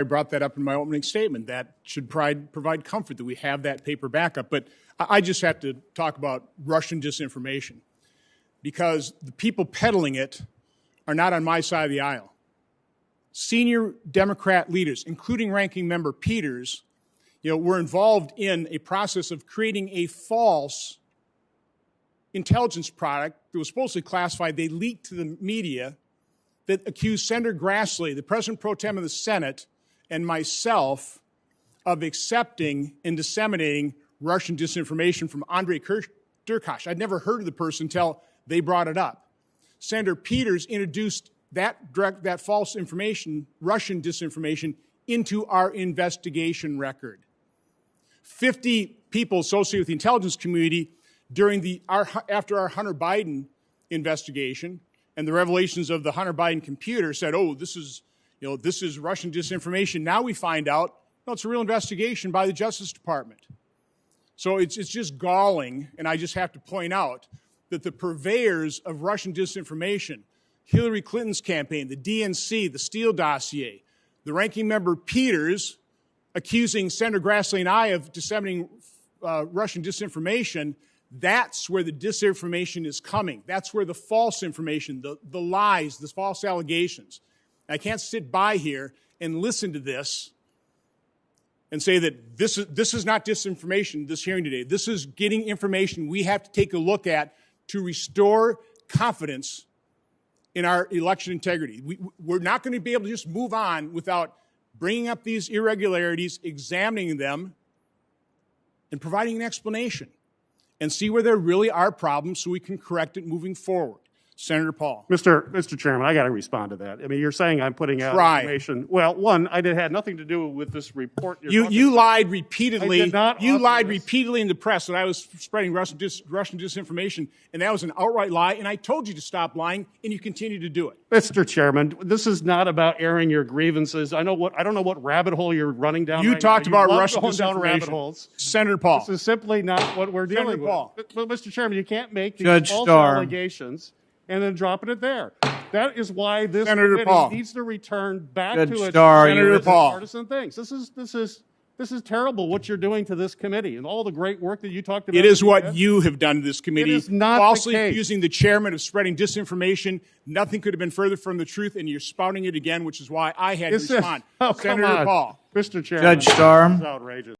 I brought that up in my opening statement. That should provide comfort that we have that paper backup. But I just have to talk about Russian disinformation because the people peddling it are not on my side of the aisle. Senior Democrat leaders, including Ranking Member Peters, were involved in a process of creating a false intelligence product that was supposedly classified. They leaked to the media that accused Senator Grassley, the President Pro Tem of the Senate, and myself of accepting and disseminating Russian disinformation from Andrei Derkach. I'd never heard of the person until they brought it up. Senator Peters introduced that false information, Russian disinformation, into our investigation record. 50 people associated with the intelligence community after our Hunter Biden investigation and the revelations of the Hunter Biden computer said, oh, this is Russian disinformation. Now we find out, no, it's a real investigation by the Justice Department. So it's just galling, and I just have to point out that the purveyors of Russian disinformation, Hillary Clinton's campaign, the DNC, the Steele dossier, the Ranking Member Peters accusing Senator Grassley and I of disseminating Russian disinformation, that's where the disinformation is coming. That's where the false information, the lies, the false allegations. I can't sit by here and listen to this and say that this is not disinformation, this hearing today. This is getting information we have to take a look at to restore confidence in our election integrity. We're not going to be able to just move on without bringing up these irregularities, examining them, and providing an explanation and see where there really are problems so we can correct it moving forward. Senator Paul. Mr. Chairman, I got to respond to that. I mean, you're saying I'm putting out information. Well, one, it had nothing to do with this report. You lied repeatedly. I did not. You lied repeatedly in the press that I was spreading Russian disinformation, and that was an outright lie. And I told you to stop lying, and you continue to do it. Mr. Chairman, this is not about airing your grievances. I don't know what rabbit hole you're running down. You right talked now. about Russian disinformation. Down rabbit holes. Senator Paul. This is simply not what we're dealing Senator Paul. with. But, Mr. Chairman, you can't make these Judge false Starr. allegations and then dropping it there. That is why this Senator committee Paul. needs to return back Judge to its Starr, Senator Paul. partisan things. This is terrible what you're doing to this committee and all the great work that you talked about. It is what you have done to this committee. It is not falsely the case. accusing the chairman of spreading disinformation. Nothing could have been further from the truth, and you're spouting it again, which is why I had to respond. Oh, Senator come on. Paul. Mr. Chairman, Judge Starr. this is outrageous.